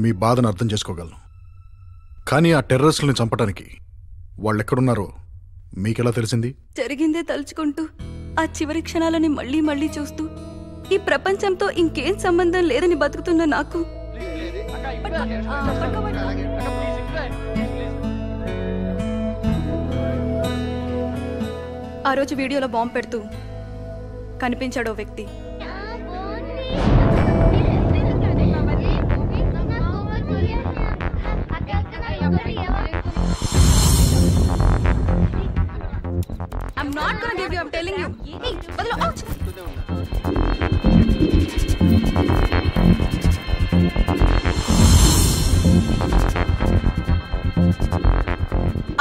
మీ బాధను అర్థం చేసుకోగలను. కానీ ఆ టెర్రరిస్టులను చంపడానికి వాళ్ళు ఎక్కడున్నారో మీకెలా తెలిసింది? జరిగిందే తలుచుకుంటూ ఆ చివరి క్షణాలని మళ్ళీ మళ్ళీ చూస్తూ ఈ ప్రపంచంతో ఇంకేం సంబంధం లేదని బతుకుతున్న నాకు ఆ రోజు వీడియోలో బాంబు పెడుతూ కనిపించాడో వ్యక్తి. I'm not gonna give you, I'm telling you. Hey, badalo, ouch!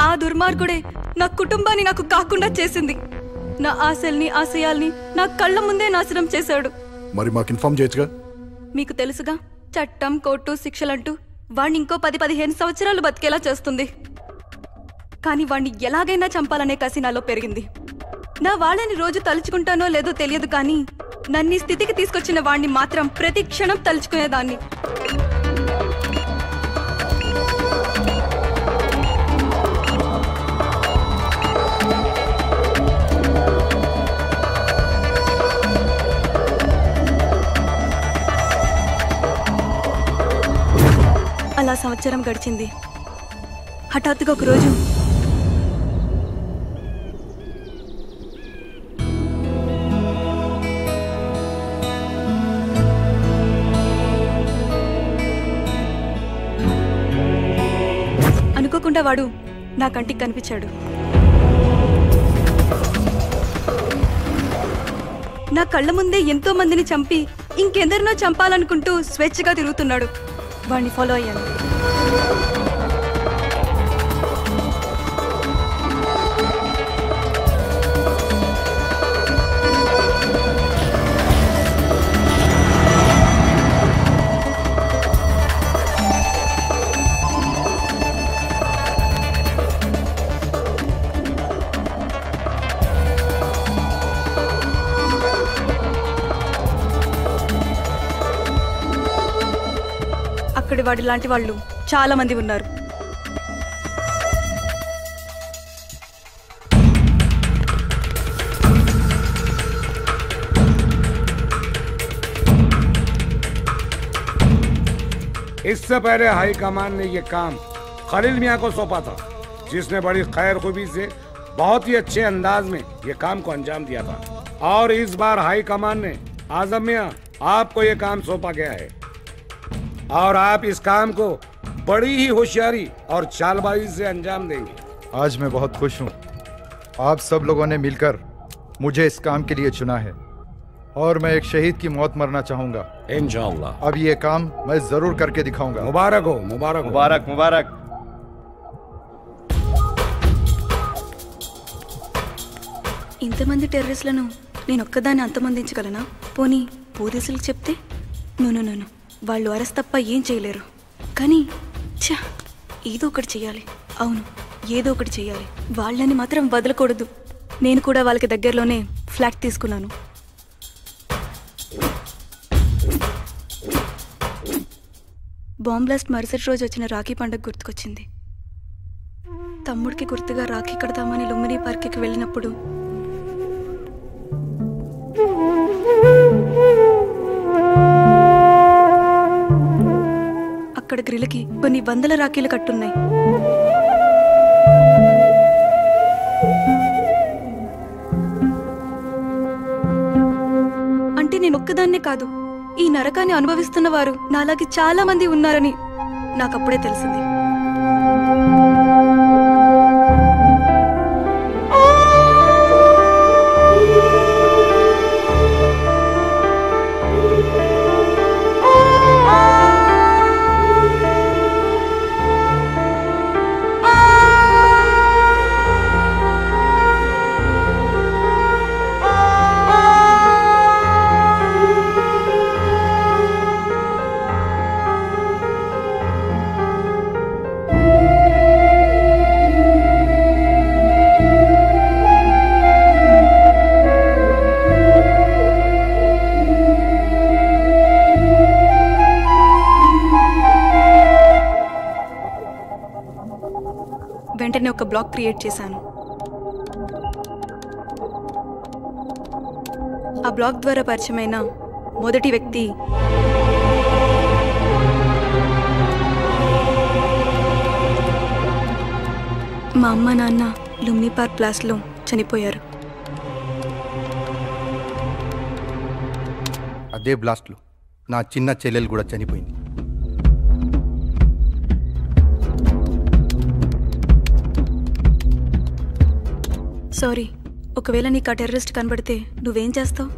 ఆ దుర్మార్గుడే నా కుటుంబాన్ని నాకు కాకుండా చేసింది. నా ఆశల్ని ఆశయాల్ని నా కళ్ళ ముందే నాశనం చేశాడు. మరి మాకు ఇన్ఫార్మ్ చేయొచ్చుగా? మీకు తెలుసుగా, చట్టం కోర్టు శిక్షలంటూ వాణ్ణి ఇంకో 10-15 సంవత్సరాలు బతికేలా చేస్తుంది. కానీ వాణ్ణి ఎలాగైనా చంపాలనే కసి నాలో పెరిగింది. నా వాళ్ళని రోజు తలుచుకుంటానో లేదో తెలియదు, కానీ నన్ను ఈ స్థితికి తీసుకొచ్చిన వాణ్ణి మాత్రం ప్రతి క్షణం తలుచుకునేదాన్ని. అలా సంవత్సరం గడిచింది. హఠాత్తుగా ఒకరోజు అనుకోకుండా వాడు నా కంటికి కనిపించాడు. నా కళ్ళ ముందే ఎంతో మందిని చంపి ఇంకెందరినో చంపాలనుకుంటూ స్వేచ్ఛగా తిరుగుతున్నాడు. వాడిని ఫాలో అయ్యాను. అక్కడి వాడి లాంటి వాళ్ళు చాలా మంది ఉన్నారు. इससे पहले हाई कमान ने ये काम खलील मियां को सौंपा था, जिसने बड़ी खैर खूबी से बहुत ही अच्छे अंदाज में ये काम को अंजाम दिया था। और इस बार हाई कमान ने आजम मियां आपको ये काम सौंपा गया है और आप इस काम को बड़ी ही होशियारी और चालबाजी से अंजाम देंगे। आज मैं बहुत खुश हूँ। आप सब लोगों ने मिलकर मुझे इस काम के लिए चुना है और मैं एक शहीद की मौत मरना चाहूंगा। इंशाअल्लाह। अब ये काम मैं जरूर करके दिखाऊंगा। मुबारक हो, मुबारक हो। मुबारक मुबारक। ఇంతమంది టెర్రరిస్టులను నేను ఒక్కదాన్ని అంతమందించగలనా? పోనీ పోలీసులకు చెప్తే? నో, వాళ్ళు అరెస్ట్ తప్ప ఏం చేయలేరు. కానీ ఏదో ఒకటి చెయ్యాలి. అవును, ఏదో ఒకటి చెయ్యాలి. వాళ్ళని మాత్రం వదలకూడదు. నేను కూడా వాళ్ళకి దగ్గరలోనే ఫ్లాట్ తీసుకున్నాను. బాంబ్ బ్లాస్ట్ మరుసటి రోజు వచ్చిన రాఖీ పండుగ గుర్తుకొచ్చింది. తమ్ముడికి గుర్తుగా రాఖీ కడతామని లుంబిని పార్క్కి వెళ్ళినప్పుడు అక్కడ గ్రిల్కి కొన్ని వందల రాఖీలు కట్టున్నాయి. అంటే నేను ఒక్కదాన్నే కాదు, ఈ నరకాన్ని అనుభవిస్తున్న వారు నాలాగే చాలా మంది ఉన్నారని నాకప్పుడే తెలిసింది. వెంటనే ఒక బ్లాగ్ క్రియేట్ చేశాను. ఆ బ్లాగ్ ద్వారా పరిచయమైన మొదటి వ్యక్తి మా అమ్మ నాన్న లుమ్ని పార్క్ బ్లాస్ట్లో చనిపోయారు. అదే బ్లాస్ట్లో నా చిన్న చెల్లెలు కూడా చనిపోయింది. సారీ, ఒకవేళ నీకు ఆ టెర్రరిస్ట్ కనబడితే నువ్వేం చేస్తావు?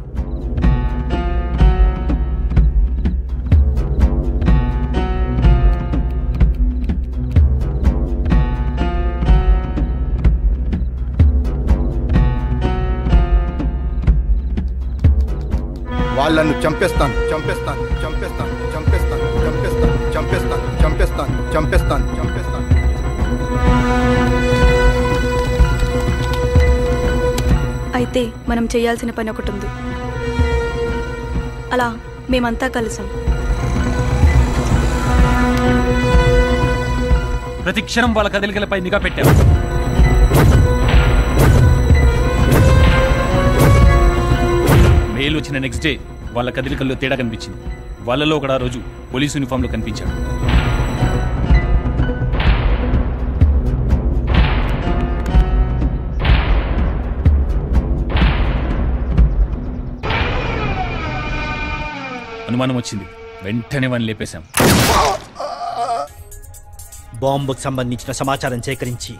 వాళ్ళను చంపేస్తాను చంపేస్తాను చంపేస్తాను చంపేస్తాను చంపేస్తాను చంపేస్తాను చంపేస్తాను చంపేస్తాను చంపేస్తాను. అయితే మనం చేయాల్సిన పని ఒకటి ఉంది. అలా మేమంతా కలిసాం. ప్రతి క్షణం వాళ్ళ కదలికలపై నిఘా పెట్టాం. మెయిల్ వచ్చిన నెక్స్ట్ డే వాళ్ళ కదలికల్లో తేడా కనిపించింది. వాళ్ళలో ఒకడు ఆ రోజు పోలీసు యూనిఫామ్లో కనిపించాడు. అనుమానం వచ్చింది, వెంటనే వాడిని లేపేశాం. బాంబుకు సంబంధించిన సమాచారం సేకరించి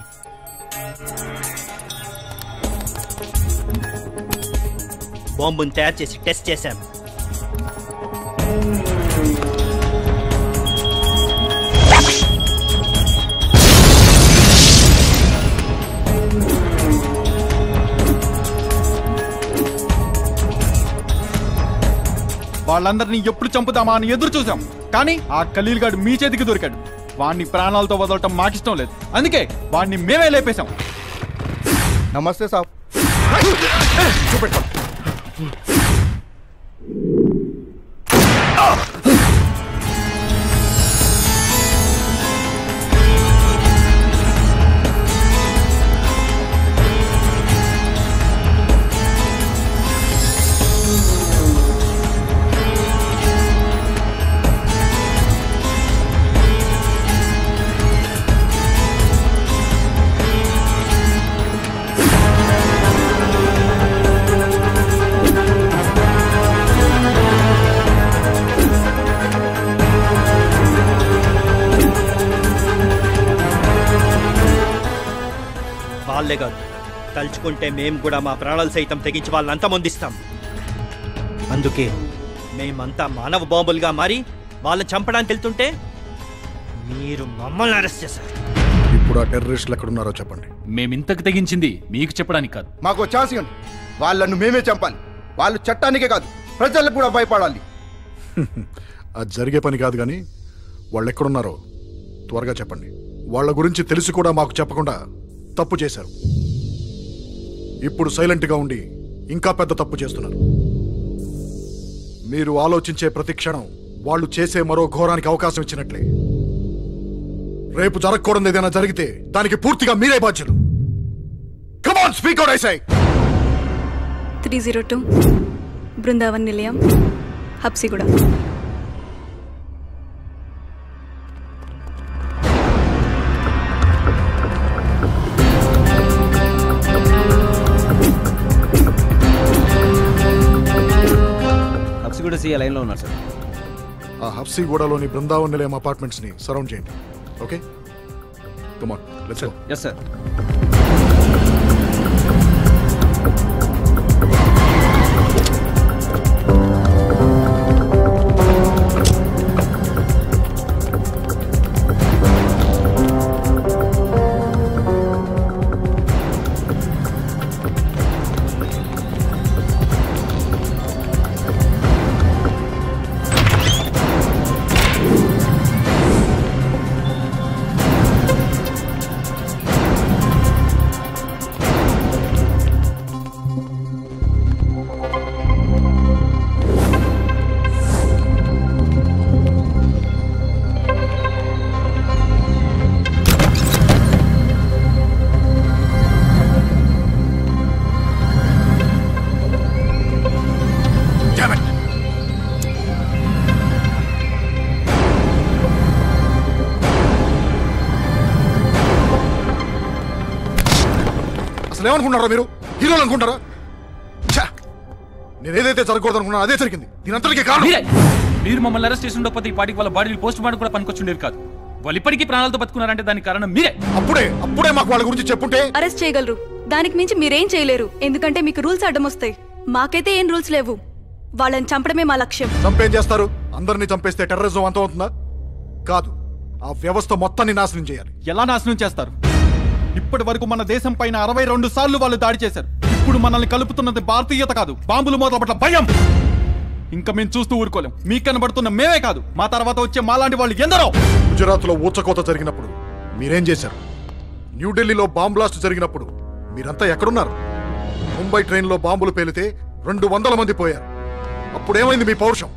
బాంబును తయారు చేసి టెస్ట్ చేశాం. వాళ్ళందరినీ ఎప్పుడు చంపుదామా అని ఎదురు చూసాం, కానీ ఆ ఖలీల్ గాడు మీ చేతికి దొరికాడు. వాడిని ప్రాణాలతో వదలటం మాకిష్టం లేదు, అందుకే వాడిని మేమే లేపేశాం. నమస్తే సాబ్. వాళ్ళే కాదు, తలుచుకుంటే మేము కూడా మా ప్రాణాలు సైతం తెగించి వాళ్ళని అంతమొందిస్తాం. అందుకే మేమంతా మానవ బాంబులుగా మారి వాళ్ళని చంపడానికి వెళ్తుంటే మీరు మమ్మల్ని అరెస్ట్ చేశారు. ఇప్పుడు ఆ టెర్రరిస్టులు ఎక్కడున్నారో చెప్పండి. మేమింతకు తెగించింది మీకు చెప్పడానికి కాదు. మాకు ఛాన్స్ ఇవ్వండి. వాళ్ళను మేమే చంపాలి. వాళ్ళు చట్టానికే కాదు, ప్రజలకు కూడా భయపడాలి. అది జరిగే పని కాదు, కానీ వాళ్ళు ఎక్కడున్నారో త్వరగా చెప్పండి. వాళ్ళ గురించి తెలిసి కూడా మాకు చెప్పకుండా తప్పు చేశారు. ఇప్పుడు సైలెంట్గా ఉండి ఇంకా పెద్ద తప్పు చేస్తున్నారు. మీరు ఆలోచించే ప్రతి క్షణం వాళ్ళు చేసే మరో ఘోరానికి అవకాశం ఇచ్చినట్లే. రేపు జరగకూడదు ఏదైనా జరిగితే దానికి పూర్తిగా మీరే బాధ్యులు. Come on, speak out, I say. 302 Brindavan నిలయం, హబ్సిగూడ. హబ్సిగూడ సీఏ లైన్లో ఉన్నారు సార్. ఆ హబ్సిగూడలోని బృందావన్ నిలయం అపార్ట్మెంట్స్ ని సరౌండ్ చేయండి. Okay, come on, let's go. Yes sir. అసలు ఏమనుకుంటారా మీరు? హీరోలు అనుకుంటారా? నేను ఏదైతే జరగకూడదు అనుకున్నా అదే జరిగింది. దీనంతటికీ కారణం మీరు మమ్మల్ని అరెస్ట్ చేసి ఉండకపోతే ఈ పాటికి వాళ్ళ బాడీలు పోస్ట్ మార్టం కూడా పనికొచ్చుండేది కాదు. వాళ్ళు ఇప్పటికీ ప్రాణాలతో బతుకున్నారంటే దానికి కారణం మీరే. అప్పుడే మాకు వాళ్ళ గురించి చెప్పుంటే అరెస్ట్ చేయగలరు. దానికి మించి మీరేం చేయలేరు. ఎందుకంటే మీకు రూల్స్ అడ్డం వస్తాయి. మాకైతే ఏం రూల్స్ లేవు. వాళ్ళని చంపడమే మా లక్ష్యం. చంపేం చేస్తారు? అందరినీ చంపేస్తే టెర్రరిజం అంతం అవుతుందా? కాదు, ఆ వ్యవస్థ మొత్తాన్ని నాశనం చేయాలి. ఎలా నాశనం చేస్తారు? ఇప్పటి వరకు మన దేశం పైన 62 సార్లు వాళ్ళు దాడి చేశారు. ఇప్పుడు మనల్ని కలుపుతున్నది భారతీయత కాదు, బాంబులు మూతల పట్ల భయం. ఇంకా మేము చూస్తూ ఊరుకోలేం. మీకు కనబడుతున్న మేమే కాదు, మా తర్వాత వచ్చే మాలాంటి వాళ్ళు ఎందరో. గుజరాత్ లో ఊచకోత జరిగినప్పుడు మీరేం చేశారు? న్యూఢిల్లీలో బాంబ్ బ్లాస్ట్ జరిగినప్పుడు మీరంతా ఎక్కడున్నారు? ముంబై ట్రైన్లో బాంబులు పేలితే 200 మంది పోయారు. అప్పుడేమైంది మీ పౌరుషం?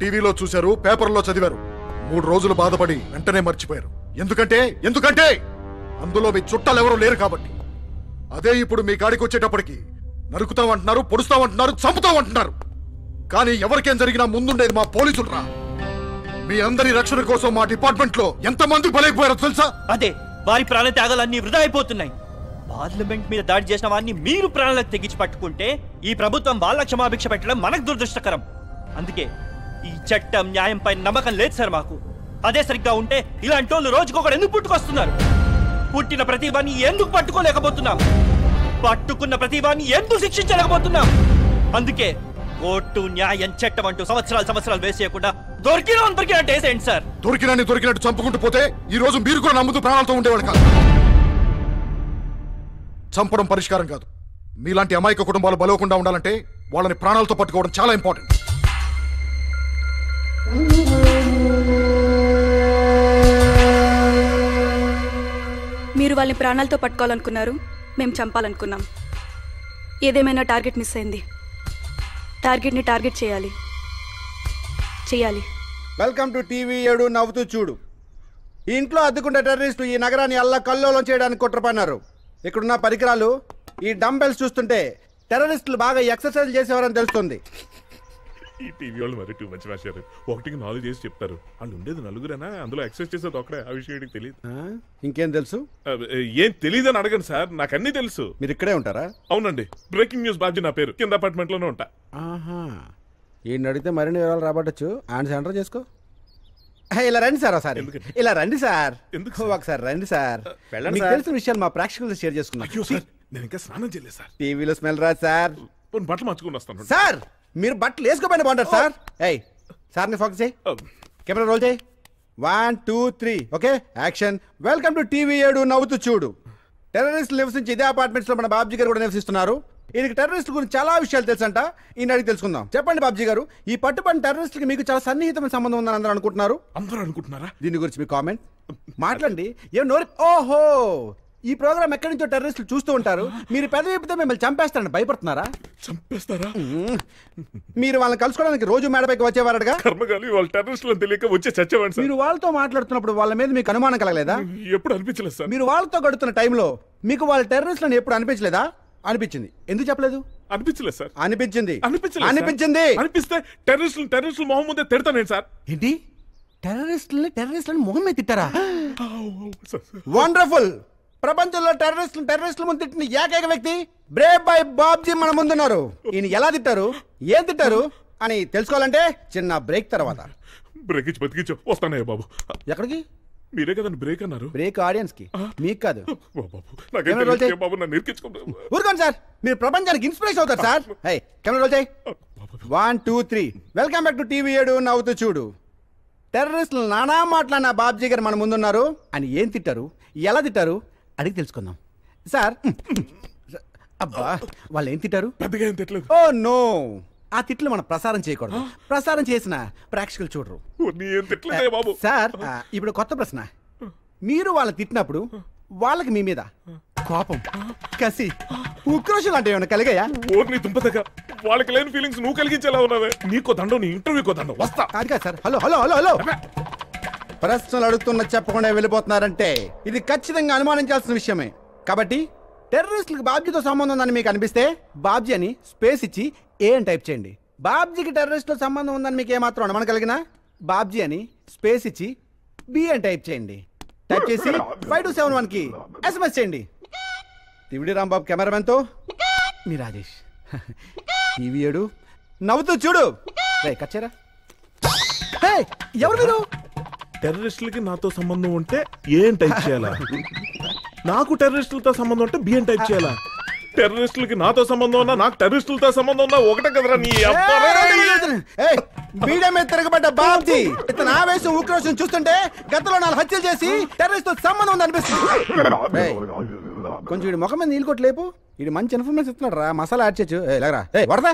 టీవీలో చూశారు, పేపర్లో చదివారు. 3 రోజులు బాధపడి వెంటనే మర్చిపోయారు. ఎందుకంటే అందులో మీ చుట్టాలు ఎవరూ లేరు కాబట్టి. అదే ఇప్పుడు మీ కాడికి వచ్చేటప్పటికి నరుకుతామంటున్నారు, పొడుస్తామంటున్నారు, చంపుతామంటున్నారు. కానీ ఎవరికేం జరిగినా ముందుండేది మా పోలీసులు రా. మీ అందరి రక్షణ కోసం మా డిపార్ట్మెంట్ లో ఎంతమంది బలైపోయారో తెలుసా? అదే వారి ప్రాణ త్యాగాలన్నీ వృధా అయిపోతున్నాయి. పార్లమెంట్ మీద దాడి చేసిన వారిని మీరు ప్రాణాలకు తెగించి పట్టుకుంటే ఈ ప్రభుత్వం వాళ్ళ క్షమాభిక్ష పెట్టడం మనకు దురదృష్టకరం. అందుకే ఈ చట్టం న్యాయం పైన నమ్మకం లేదు సార్ మాకు. అదే సరిగ్గా ఉంటే ఇలాంటి వాళ్ళు రోజుకొకడు ఎందుకు పుట్టుకొస్తున్నారు? పుట్టిన ప్రతిభాన్ని ఎందుకు పట్టుకోలేకపోతున్నాం? పట్టుకున్న ప్రతిభాన్ని ఎందుకు శిక్షించలేకపోతున్నాం? అందుకే కోర్టు, న్యాయం, చట్టం అంటూ సంవత్సరాలు వేసేయకుండా దొరికినట్టు వేసేయండి సార్. దొరికినట్టు చంపుకుంటూ పోతే ఈ రోజు మీరు కూడా నమ్ముతూ ప్రాణాలతో ఉండేవాడు కాదు. చంపడం పరిష్కారం కాదు. మీలాంటి అమాయక కుటుంబాలు బలవకుండా ఉండాలంటే వాళ్ళని ప్రాణాలతో పట్టుకోవడం చాలా ఇంపార్టెంట్. మీరు వాళ్ళని ప్రాణాలతో పట్టుకోవాలనుకున్నారు, మేము చంపాలనుకున్నాం. ఏదేమైనా టార్గెట్ మిస్ అయింది. టార్గెట్ని టార్గెట్ చేయాలి. వెల్కమ్ టు టీవీ 7 నవ్వుతూ చూడు. ఈ ఇంట్లో అద్దుకుంటే టెర్రరిస్టులు ఈ నగరాన్ని అల్లా కల్లోలం చేయడానికి కుట్రపన్నారు. ఇక్కడున్న పరికరాలు, ఈ డంబెల్స్ చూస్తుంటే టెర్రరిస్టులు బాగా ఎక్సర్సైజ్ చేసేవారని తెలుస్తుంది. ఈ టీవీ వాళ్ళు మరి టూ మచ్ మాస్టర్. 1కి 4 చేసి చెప్తారు. వాళ్ళు ఉండేది 4 అందులో ఎక్సర్సైజ్ చేసేది ఒకటే. ఆ విషయం తెలియదు. ఇంకేం తెలుసు? ఏం తెలియదు అని అడగండి సార్, నాకు అన్ని తెలుసు. మీరు ఇక్కడే ఉంటారా? అవునండి, బ్రేకింగ్ న్యూస్ బాధ్య నా పేరు. కింద అపార్ట్మెంట్ లోనే ఉంటా. ఈయన అడిగితే మరిన్ని వివరాలు రాబట్టచ్చు. ఆయన సెంటర్ చేసుకో. ఇలా రండి సార్. ఒకసారి ఇలా రండి సార్. ఒకసారి రండి సార్. మీకు తెలిసిన విషయాలు మా ప్రేక్షకులతో షేర్ చేసుకున్నాం. నేను ఇంకా స్నానం చేయలేదు సార్. టీవీలో స్మెల్ రాదు సార్. బట్టలు మార్చుకుని వస్తాను సార్. మీరు బట్టలు వేసుకోపోయినా బాగుంటారు సార్. ఏయ్ సార్ని ఫోకస్ చేయి. కెమెరా రోల్ చేయి. 1 2 3 okay action. Welcome to TV 7 నవ్వుతూ చూడు. టెర్రరిస్టులు నివసించి ఇదే అపార్ట్మెంట్స్ లో మన బాబ్జీ గారు కూడా నివసిస్తున్నారు. ఈయనకి టెర్రరిస్టుల గురించి చాలా విషయాలు తెలుసంట. ఈయన అడిగి తెలుసుకుందాం. చెప్పండి బాబ్జీ గారు, ఈ పట్టుబడిన టెర్రరిస్టులకి మీకు చాలా సన్నిహితమైన సంబంధం ఉందని అందరూ అనుకుంటున్నారా? దీని గురించి మీ కామెంట్ మాట్లాడండి. ఏం నోరు? ఓహో, ఈ ప్రోగ్రామ్ ఎక్కడి నుంచో టెర్రరిస్టులు చూస్తూ ఉంటారు. మీరు పెద్ద చెప్తే మిమ్మల్ని చంపేస్తారని భయపడుతున్నారా? చంపేస్తారా? మీరు వాళ్ళని కలుసుకోవడానికి రోజు మేడపైకి వచ్చేవారగా. కర్మగాలి వాళ్ళు టెర్రరిస్టులు తెలియక వచ్చే చచ్చేవాడు. మీరు వాళ్ళతో మాట్లాడుతున్నప్పుడు వాళ్ళ మీద మీకు అనుమానం కలగలేదా? ఎప్పుడు అనిపించలేదు సార్. మీరు వాళ్ళతో గడుతున్న టైంలో మీకు వాళ్ళ టెర్రరిస్టులను ఎప్పుడు అనిపించలేదా? అనిపించింది. ఎందుకు చెప్పలేదు? అనిపించలేదు సార్. అనిపించింది. అనిపిస్తే టెర్రరిస్టులు మొహం ముందే తిడతాను సార్. ఏంటి? టెర్రరిస్టులను మొహం మీద తిట్టారా? వండర్ఫుల్. ప్రపంచంలో టెర్రరిస్టుల ముందు తిట్టిన ఏకైక వ్యక్తి బ్రేవ్ బాయ్ బాబ్జీ మన ముందున్నారు. ఈయన ఎలా తిట్టారు, ఏం తిట్టారు అని తెలుసుకోవాలంటే చిన్న బ్రేక్ తర్వాత. బ్రేక్ ఇచ్చి బతికించు వస్తానయ్య బాబు. ఎక్కడికి? మీరే కదండి బ్రేక్ అన్నారు. బ్రేక్ ఆడియన్స్ కి, మీకు కాదు. ఊరుకోండి సార్, మీరు ప్రపంచానికి ఇన్స్పిరేషన్ అవుతారు సార్. కెమెరా రోల్ చేయి. 1 2 3 వెల్కమ్ బ్యాక్ టు టీవీ 7 నవ్వుతూ చూడు. టెర్రరిస్టులు నానా మాట్లాడిన బాబ్జీ గారు మన ముందున్నారు. అని ఏం తిట్టారు, ఎలా తిట్టారు అడిగి తెలుసుకుందాం. సార్ అబ్బా, వాళ్ళు ఏం తిట్టారు? పెద్దగా ఏం తిట్టలేదు. ఓ నో, ఆ తిట్లు మనం ప్రసారం చేయకూడదు. ప్రసారం చేసిన ప్రేక్షకులు చూడరు. సార్ ఇప్పుడు కొత్త ప్రశ్న. మీరు వాళ్ళని తిట్టినప్పుడు వాళ్ళకి మీ మీద కోపం, కసి, ఉక్రోషం లాంటివి ఏమైనా కలిగాయా? వాళ్ళకి లేని ఫీలింగ్స్ నువ్వు కలిగించేలా ఉన్నావే. నీకో దండం, నీ ఇంటర్వ్యూకో దండం. వస్తా. కాదు sir. Hello hello hello hello ప్రశ్నలు అడుగుతున్న చెప్పకుండా వెళ్ళిపోతున్నారంటే ఇది ఖచ్చితంగా అనుమానించాల్సిన విషయమే. కాబట్టి టెర్రరిస్టులకు బాబ్జీతో సంబంధం ఉందని మీకు అనిపిస్తే బాబ్జీ అని స్పేస్ ఇచ్చి ఏ అని టైప్ చేయండి. బాబ్జీకి టెర్రరిస్టుతో సంబంధం ఉందని మీకు ఏమాత్రం అనుమానం కలిగినా బాబ్జీ అని స్పేస్ ఇచ్చి బి అని టైప్ చేయండి. టైప్ చేసి 5271కి SMS చేయండి. టీవీ రాంబాబు కెమెరామెన్తో మీ రాజేష్. టీవీ 7 నవ్వుతూ చూడు. కచ్చారా ఎవరు మీరు? టెర్రరిస్టులకి నాతో సంబంధం ఉంటే ఏం టైప్ చేయాలా? నాకు టెర్రరిస్టులతో సంబంధం ఉంటే బిఎన్ టైప్ చేయాలా? టెర్రరిస్టులకి నాతో సంబంధం ఉన్నా నాకు టెర్రరిస్టులతో సంబంధం ఉన్నా ఒకటే కదరా నీ మీడియా మీద తిరగబడ్డ బాబ్జీ ఇతను ఆవేశం ఉక్రోషం చూస్తుంటే గతంలో 4 హత్యలు చేసి టెర్రరిస్ట్ తో సంబంధం ఉంది అనిపిస్తుంది. కొంచెం వీడి ముఖం మీద నీళ్ళు కొట్టు లేపు. ఇది మంచి ఇన్ఫర్మేషన్ ఇస్తున్నాడు రా. మసాలా యాడ్ చేయొచ్చు. వరదా